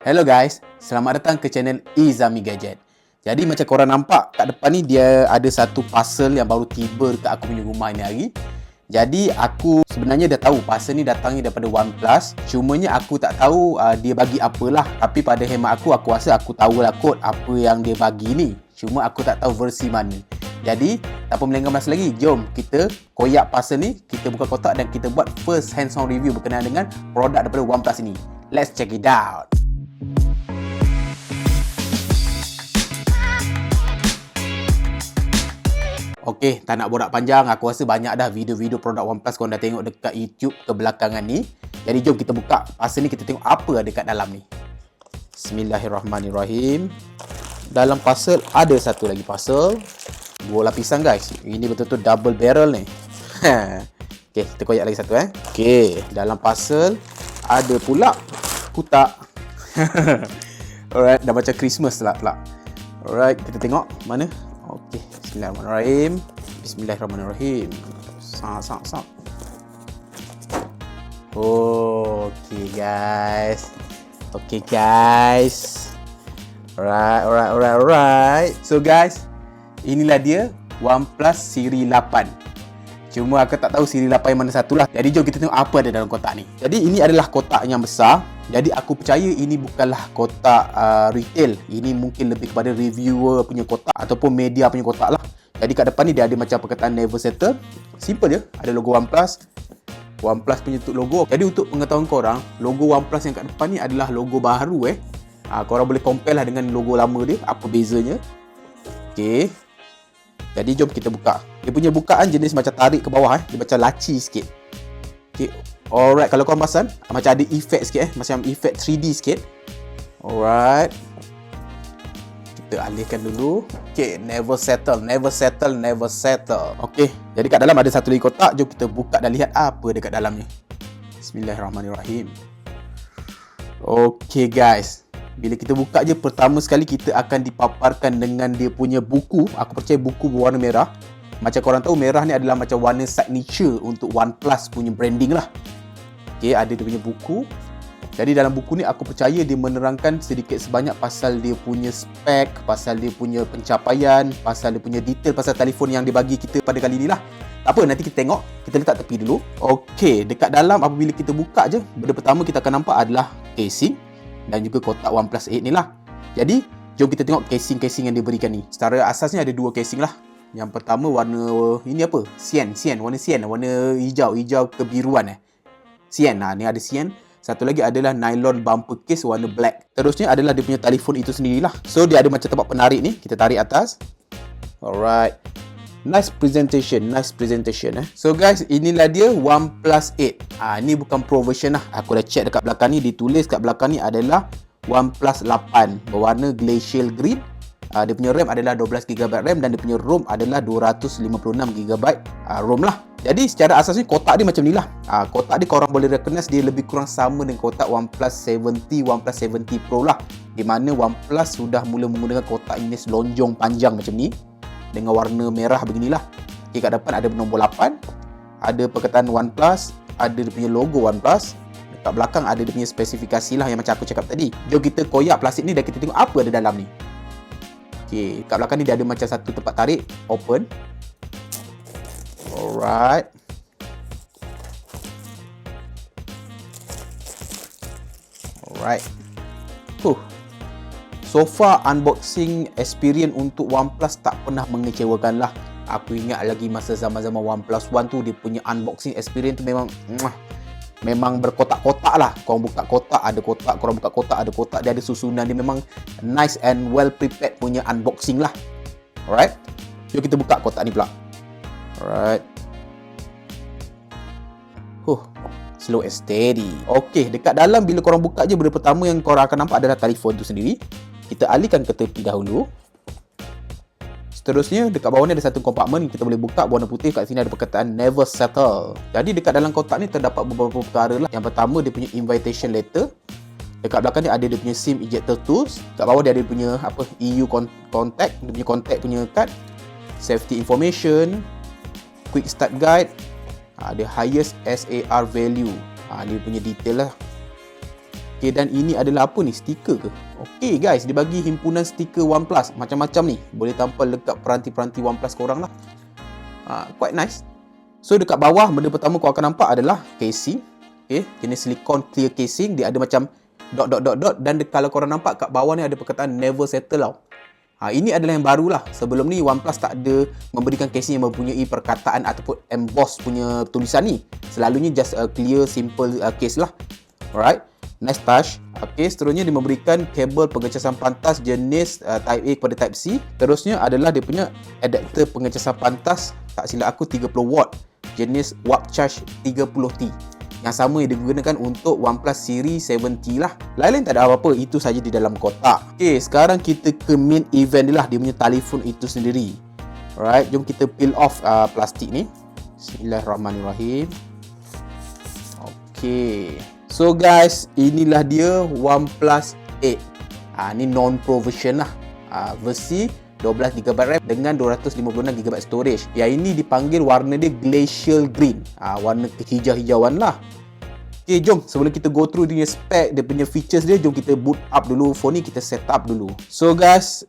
Hello guys, selamat datang ke channel Izami Gadget. Jadi macam korang nampak kat depan ni dia ada satu parcel yang baru tiba dekat aku punya rumah ni hari. Jadi aku sebenarnya dah tahu parcel ni datangnya daripada OnePlus. Cumanya aku tak tahu dia bagi apalah. Tapi pada hemat aku rasa aku tahulah kot apa yang dia bagi ni. Cuma aku tak tahu versi mana. Jadi, tak apa melenggang masa lagi. Jom kita koyak parcel ni, kita buka kotak dan kita buat first hands-on review berkenaan dengan produk daripada OnePlus ini. Let's check it out. Okey, tak nak borak panjang. Aku rasa banyak dah video-video produk OnePlus korang dah tengok dekat YouTube kebelakangan ni. Jadi jom kita buka parcel ni, kita tengok apa ada kat dalam ni. Bismillahirrahmanirrahim. Dalam parcel ada satu lagi parcel. Dua lapisan guys. Ini betul-betul double barrel ni. Okey, kita koyak lagi satu Okey, dalam parcel ada pula kotak. Alright, dah macam Christmas lah pula. Alright, kita tengok mana. Okey, bismillahirrahmanirrahim. Bismillahirrahmanirrahim. Sak. Okey guys. Alright. So guys, inilah dia OnePlus Seri 8. Cuma aku tak tahu Seri 8 yang mana satu lah. Jadi jom kita tengok apa ada dalam kotak ni. Jadi ini adalah kotak yang besar. Jadi aku percaya ini bukanlah kotak retail. Ini mungkin lebih kepada reviewer punya kotak ataupun media punya kotak lah. Jadi kat depan ni dia ada macam perkataan never settle. Simple je. Ada logo OnePlus. OnePlus punya logo. Jadi untuk pengetahuan korang, logo OnePlus yang kat depan ni adalah logo baru korang boleh compare lah dengan logo lama dia. Apa bezanya. Okay. Jadi jom kita buka. Dia punya bukaan jenis macam tarik ke bawah Dia macam laci sikit. Okay. Alright, kalau korang perasan macam ada efek sikit macam efek 3D sikit. Alright. Kita alihkan dulu. Okay, never settle. Okay, jadi kat dalam ada satu lagi kotak. Jom kita buka dan lihat apa dekat dalam ni. Bismillahirrahmanirrahim. Okay guys, bila kita buka je, pertama sekali kita akan dipaparkan dengan dia punya buku. Aku percaya buku berwarna merah. Macam korang tahu, merah ni adalah macam warna signature untuk OnePlus punya branding lah. Okay, ada dia punya buku. Jadi dalam buku ni aku percaya dia menerangkan sedikit sebanyak pasal dia punya spek, pasal dia punya pencapaian, pasal dia punya detail, pasal telefon yang dia bagi kita pada kali ni lah. Tak apa, nanti kita tengok. Kita letak tepi dulu. Okay, dekat dalam apabila kita buka je, benda pertama kita akan nampak adalah casing dan juga kotak OnePlus 8 ni lah. Jadi, jom kita tengok casing-casing yang dia berikan ni. Secara asasnya ada dua casing lah. Yang pertama warna, ini apa? Cyan, warna cyan, warna hijau kebiruan Cyan, ni ada cyan. Satu lagi adalah nylon bumper case warna black. Terusnya adalah dia punya telefon itu sendirilah. So, dia ada macam tempat penarik ni. Kita tarik atas. Alright. Nice presentation. So guys, inilah dia OnePlus 8. Ni bukan Pro version lah. Aku dah check dekat belakang ni, ditulis kat belakang ni adalah OnePlus 8 berwarna glacial green. Dia punya RAM adalah 12GB RAM dan dia punya ROM adalah 256GB ROM lah. Jadi secara asasnya kotak dia macam ni lah. Kotak dia korang boleh recognize dia lebih kurang sama dengan kotak OnePlus 70, OnePlus 70 Pro lah. Di mana OnePlus sudah mula menggunakan kotak ini lonjong panjang macam ni dengan warna merah beginilah. Okay, kat depan ada nombor 8, ada perkataan OnePlus, ada dia punya logo OnePlus. Dekat belakang ada dia punya spesifikasi lah yang macam aku cakap tadi. Jom kita koyak plastik ni dan kita tengok apa ada dalam ni. Okay, kat belakang ni dia ada macam satu tempat tarik, open. Alright. So far unboxing experience untuk OnePlus tak pernah mengecewakan lah. Aku ingat lagi masa zaman-zaman OnePlus One tu, dia punya unboxing experience tu memang berkotak-kotak lah. Korang buka kotak ada kotak, korang buka kotak ada kotak. Dia ada susunan, dia memang nice and well prepared punya unboxing lah. Alright, jom kita buka kotak ni pula. Alright. Slow and steady. Okay, dekat dalam bila korang buka je, benda pertama yang korang akan nampak adalah telefon tu sendiri. Kita alihkan ke tepi dahulu. Seterusnya, dekat bawah ni ada satu kompartmen yang kita boleh buka berwarna putih. Kat sini ada perkataan never settle. Jadi dekat dalam kotak ni terdapat beberapa perkara lah. Yang pertama, dia punya invitation letter. Dekat belakang ni ada dia punya SIM ejector tools. Kat bawah dia ada punya EU contact, dia punya contact punya card. Safety information, quick start guide, the highest SAR value. Dia punya detail lah. Okay, dan ini adalah apa ni? Stiker ke? Okay guys, dia bagi himpunan stiker OnePlus macam-macam ni. Boleh tampal dekat peranti-peranti OnePlus korang lah. Quite nice. So dekat bawah, benda pertama kau akan nampak adalah casing. Okay, jenis silicone clear casing. Dia ada macam dot. Dan kalau korang nampak kat bawah ni ada perkataan never settle tau. Ini adalah yang baru lah. Sebelum ni OnePlus tak ada memberikan casing yang mempunyai perkataan ataupun emboss punya tulisan ni. Selalunya just a clear simple case lah. Alright, nice touch. Okay, seterusnya dia memberikan kabel pengecasan pantas jenis Type A kepada Type C. Terusnya adalah dia punya adapter pengecasan pantas, tak silap aku 30 watt jenis Warp Charge 30T. Yang sama yang digunakan untuk OnePlus Series 7T lah. Lain-lain tak ada apa-apa, itu saja di dalam kotak. Okay, sekarang kita ke main event dia lah, dia punya telefon itu sendiri. Alright, jom kita peel off plastik ni. Bismillahirrahmanirrahim. Okay, so guys, inilah dia OnePlus 8. Ni non-pro version lah. Versi 12GB RAM dengan 256GB storage. Yang ini dipanggil warna dia glacial green. Warna kehijau-hijauan lah. Okay, jom sebelum kita go through dia punya spec, dia punya features dia, jom kita boot up dulu phone ni, kita set up dulu. So guys,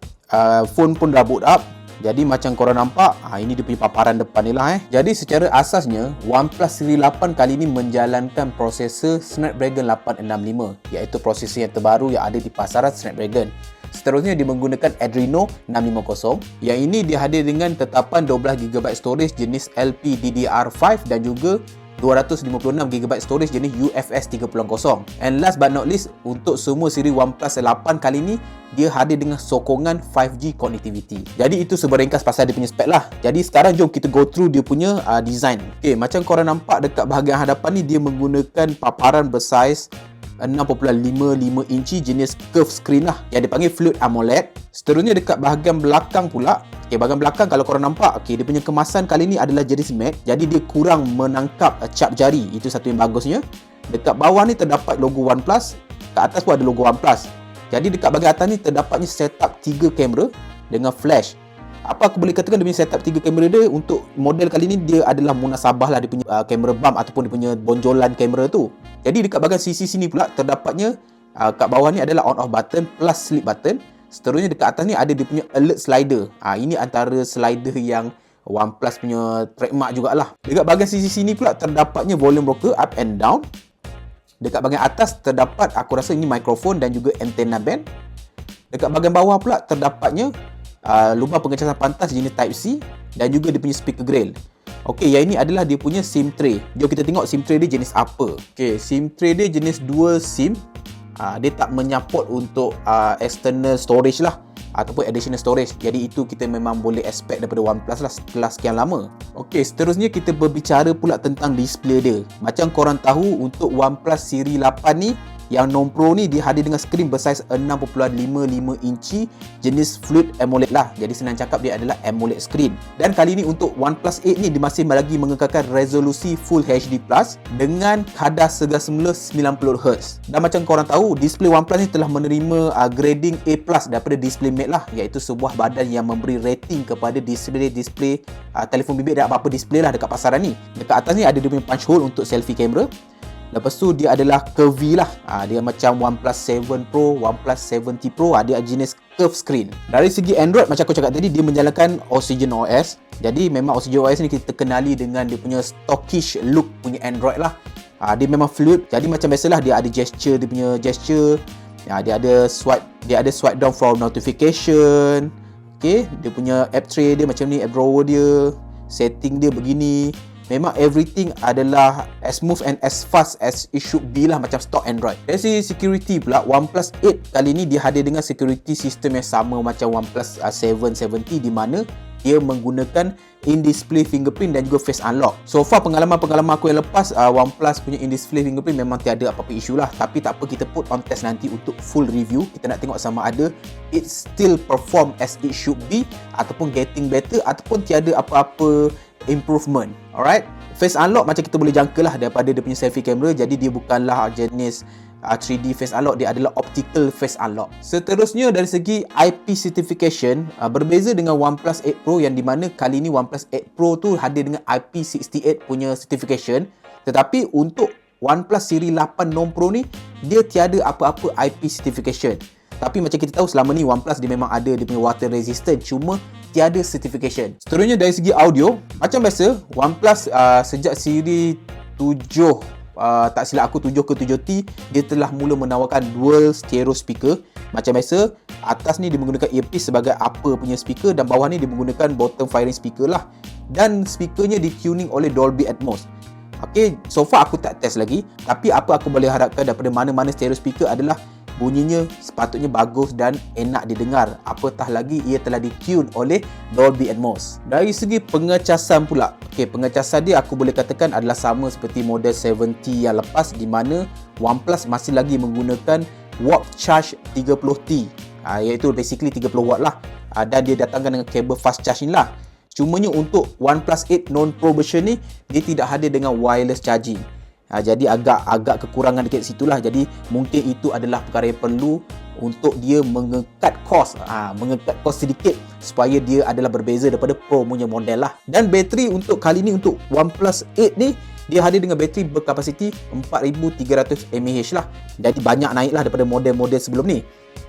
phone pun dah boot up. Jadi macam korang nampak, ini dia punya paparan depan ni lah. Jadi secara asasnya, OnePlus Series 8 kali ni menjalankan prosesor Snapdragon 865, iaitu prosesor yang terbaru yang ada di pasaran Snapdragon. Seterusnya dia menggunakan Adreno 650. Yang ini dia hadir dengan tetapan 12GB storage jenis LPDDR5 dan juga 256GB storage jenis UFS 3.0. And last but not least, untuk semua siri OnePlus 8 kali ni dia hadir dengan sokongan 5G connectivity. Jadi itu seberingkas pasal dia punya spek lah. Jadi sekarang jom kita go through dia punya design. Okay, macam korang nampak dekat bahagian hadapan ni, dia menggunakan paparan bersaiz 6.55 inci jenis curve screen lah, yang dipanggil Fluid AMOLED. Seterusnya dekat bahagian belakang pula, bahagian belakang kalau korang nampak, dia punya kemasan kali ni adalah jenis matte, jadi dia kurang menangkap cap jari. Itu satu yang bagusnya. Dekat bawah ni terdapat logo OnePlus, kat atas pun ada logo OnePlus. Jadi dekat bahagian atas ni terdapatnya setup 3 kamera dengan flash. Apa aku boleh katakan dia punya setup 3 kamera dia untuk model kali ni, dia adalah munasabah lah dia punya kamera bump ataupun dia punya bonjolan kamera tu. Jadi dekat bahagian sisi sini pula terdapatnya kat bawah ni adalah on off button plus sleep button. Seterusnya dekat atas ni ada dia punya alert slider. Ini antara slider yang OnePlus punya trademark jugalah. Dekat bahagian sisi sini pula terdapatnya volume rocker up and down. Dekat bahagian atas terdapat, aku rasa ini mikrofon dan juga antena band. Dekat bahagian bawah pula terdapatnya lubang pengecasan pantas jenis Type C dan juga dia punya speaker grill. Okey, yang ini adalah dia punya SIM tray. Jom kita tengok SIM tray dia jenis apa. Okey, SIM tray dia jenis dual SIM. Dia tak menyaport untuk external storage lah ataupun additional storage. Jadi itu kita memang boleh expect daripada OnePlus lah setelah sekian lama. Okey, seterusnya kita berbicara pula tentang display dia. Macam korang tahu, untuk OnePlus Series 8 ni, yang non-pro ni dia hadir dengan skrin bersaiz 6.55 inci jenis Fluid AMOLED lah. Jadi senang cakap dia adalah AMOLED screen. Dan kali ni untuk OnePlus 8 ni dia masih lagi mengekalkan resolusi Full HD Plus dengan kadar segar semula 90Hz. Dan macam korang tahu, display OnePlus ni telah menerima grading A+ daripada DisplayMate lah, iaitu sebuah badan yang memberi rating kepada display telefon bimbit dan apa-apa display lah dekat pasaran ni. Dekat atas ni ada dia punya punch hole untuk selfie kamera. Lepas tu dia adalah curvy lah. Dia macam OnePlus 7 Pro, OnePlus 7T Pro, dia jenis curve screen. Dari segi Android, macam aku cakap tadi, dia menjalankan Oxygen OS. Jadi memang Oxygen OS ni kita kenali dengan dia punya stockish look punya Android lah. Dia memang fluid. Jadi macam biasalah, dia ada gesture, dia punya gesture. Dia ada swipe down for notification. Okay, dia punya app tray dia macam ni, app drawer dia, setting dia begini. Memang everything adalah as smooth and as fast as it should be lah, macam stock Android. Dari segi security pula, OnePlus 8 kali ni dia hadir dengan security system yang sama macam OnePlus 7, 7T, di mana dia menggunakan in-display fingerprint dan juga face unlock. So far pengalaman-pengalaman aku yang lepas, OnePlus punya in-display fingerprint memang tiada apa-apa isu lah. Tapi tak apa, kita put on test nanti untuk full review. Kita nak tengok sama ada it still perform as it should be ataupun getting better ataupun tiada apa-apa improvement. Alright, face unlock macam kita boleh jangka lah daripada dia punya selfie camera. Jadi dia bukanlah jenis 3D face unlock, dia adalah optical face unlock. Seterusnya dari segi IP certification, berbeza dengan OnePlus 8 Pro, yang di mana kali ni OnePlus 8 Pro tu hadir dengan IP68 punya certification. Tetapi untuk OnePlus Seri 8 Non-Pro ni dia tiada apa-apa IP certification. Tapi macam kita tahu selama ni OnePlus dia memang ada dia punya water resistant, cuma tiada certification. Seterusnya dari segi audio, macam biasa OnePlus sejak seri 7 tak silap aku 7 ke 7T dia telah mula menawarkan dual stereo speaker. Macam biasa, atas ni dia menggunakan earpiece sebagai upper punya speaker dan bawah ni dia menggunakan bottom firing speaker lah. Dan speakernya di-tuning oleh Dolby Atmos. Okay, so far aku tak test lagi, tapi apa aku boleh harapkan daripada mana-mana stereo speaker adalah bunyinya sepatutnya bagus dan enak didengar. Apatah lagi ia telah ditune oleh Dolby Atmos. Dari segi pengecasan pula, pengecasan dia aku boleh katakan adalah sama seperti model 70 yang lepas, di mana OnePlus masih lagi menggunakan Warp Charge 30T, iaitu basically 30 watt lah, dan dia datangkan dengan kabel fast charge ni lah. Cumanya untuk OnePlus 8 Non-Pro version ni dia tidak hadir dengan wireless charging. Jadi agak kekurangan dekat situlah. Jadi mungkin itu adalah perkara yang perlu untuk dia mengekat kos sedikit supaya dia adalah berbeza daripada Pro punya model lah. Dan bateri untuk kali ni untuk OnePlus 8 ni dia hadir dengan bateri berkapasiti 4300 mAh lah. Jadi banyak naik lah daripada model-model sebelum ni.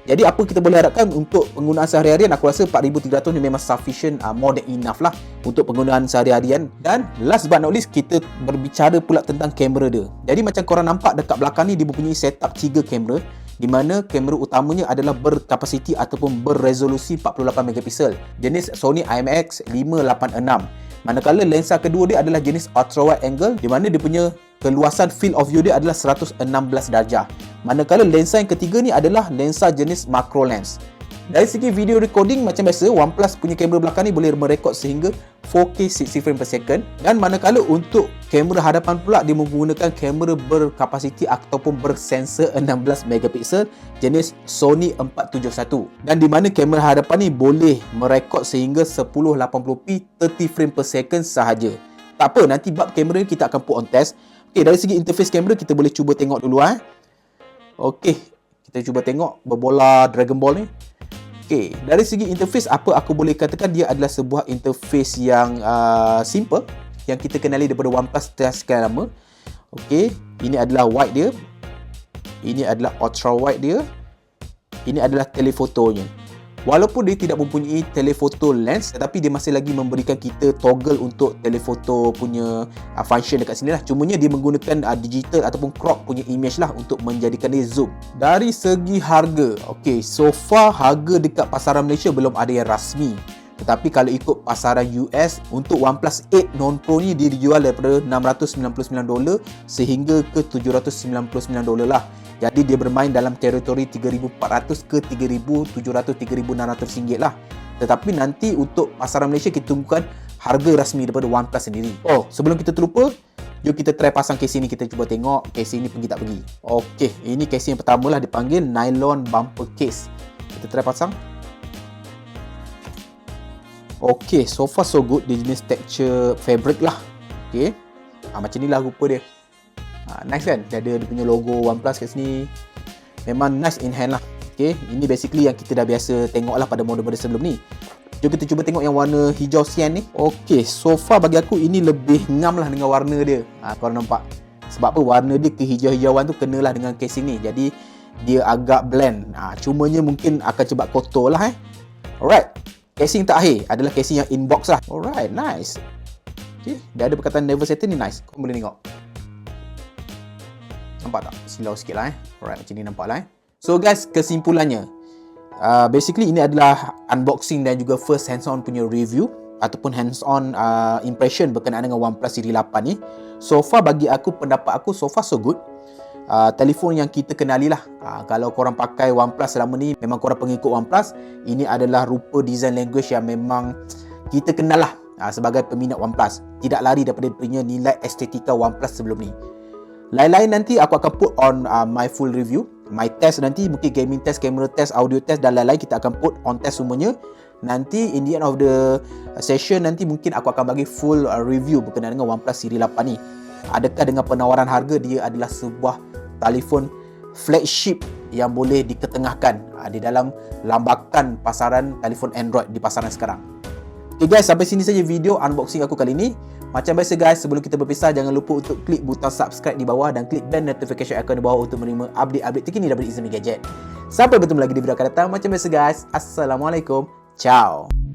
Jadi apa kita boleh harapkan untuk penggunaan sehari-harian, aku rasa 4300 ni memang sufficient, more than enough lah untuk penggunaan sehari-harian. Dan last but not least, kita berbicara pula tentang kamera dia. Jadi macam korang nampak dekat belakang ni dia mempunyai setup 3 kamera, di mana kamera utamanya adalah berkapasiti ataupun berresolusi 48 megapiksel jenis Sony IMX586. Manakala lensa kedua dia adalah jenis ultra wide angle, di mana dia punya keluasan field of view dia adalah 116 darjah. Manakala lensa yang ketiga ni adalah lensa jenis macro lens. Dari segi video recording, macam biasa OnePlus punya kamera belakang ni boleh merekod sehingga 4K 60 frame per second. Dan manakala untuk kamera hadapan pula dia menggunakan kamera berkapasiti ataupun bersensor 16 megapiksel jenis Sony 471. Dan di mana kamera hadapan ni boleh merekod sehingga 1080p 30 frame per second sahaja. Tak apa, nanti bab kamera ni kita akan put on test. Dari segi interface kamera kita boleh cuba tengok dulu . Kita cuba tengok berbola Dragon Ball ni. Dari segi interface, apa aku boleh katakan dia adalah sebuah interface yang simple yang kita kenali daripada OnePlus sekian lama. Ini adalah wide dia. Ini adalah ultra wide dia. Ini adalah telefotonya. Walaupun dia tidak mempunyai telefoto lens, tetapi dia masih lagi memberikan kita toggle untuk telefoto punya function dekat sini lah. Cumanya dia menggunakan digital ataupun crop punya image lah untuk menjadikan dia zoom. Dari segi harga, so far harga dekat pasaran Malaysia belum ada yang rasmi. Tetapi kalau ikut pasaran US, untuk OnePlus 8 Non-Pro ni dia dijual daripada $699 sehingga ke $799 lah. Jadi dia bermain dalam teritori 3,400 ke 3,700, 3,600 ringgit lah. Tetapi nanti untuk pasaran Malaysia kita tunggukan harga rasmi daripada OnePlus sendiri. Sebelum kita terlupa, jom kita try pasang casing ni, kita cuba tengok casing ni pergi tak pergi. Ini casing yang pertama lah, dipanggil nylon bumper case. Kita try pasang. So far so good. Dia jenis texture fabric lah. Macam ni lah rupa dia. Nice kan? Dia ada dia punya logo OnePlus kat sini. Memang nice in hand lah. Ini basically yang kita dah biasa tengok lah pada model-model sebelum ni. Jom kita cuba tengok yang warna hijau cyan ni. So far bagi aku ini lebih ngam lah dengan warna dia. Korang nampak? Sebab apa? Warna dia kehijau-hijauan tu kenalah dengan casing ni. Jadi dia agak blend. Cumanya mungkin akan cepat kotor lah. Alright. Casing terakhir adalah casing yang inbox lah. Alright, nice. Dia ada perkataan never settle ni, nice. Korang boleh tengok. Nampak tak? Silau sikit lah. Alright, macam ni nampak lah. So guys, kesimpulannya, basically ini adalah unboxing dan juga first hands-on punya review ataupun hands-on impression berkenaan dengan OnePlus Seri 8 ni. So far bagi aku, pendapat aku so far so good. Telefon yang kita kenali lah. Kalau korang pakai OnePlus selama ni, memang korang pengikut OnePlus, ini adalah rupa design language yang memang kita kenal lah sebagai peminat OnePlus. Tidak lari daripada punya nilai estetika OnePlus sebelum ni. Lain-lain nanti aku akan put on my full review, my test nanti, mungkin gaming test, camera test, audio test dan lain-lain kita akan put on test semuanya. Nanti in the end of the session nanti mungkin aku akan bagi full review berkenaan dengan OnePlus Seri 8 ni. Adakah dengan penawaran harga dia adalah sebuah telefon flagship yang boleh diketengahkan di dalam lambakan pasaran telefon Android di pasaran sekarang. Guys, sampai sini saja video unboxing aku kali ini. Macam biasa guys, sebelum kita berpisah, jangan lupa untuk klik butang subscribe di bawah dan klik bell notification icon di bawah untuk menerima update-update terkini daripada Izmi Gadget. Sampai bertemu lagi di video akan datang. Macam biasa guys, Assalamualaikum. Ciao.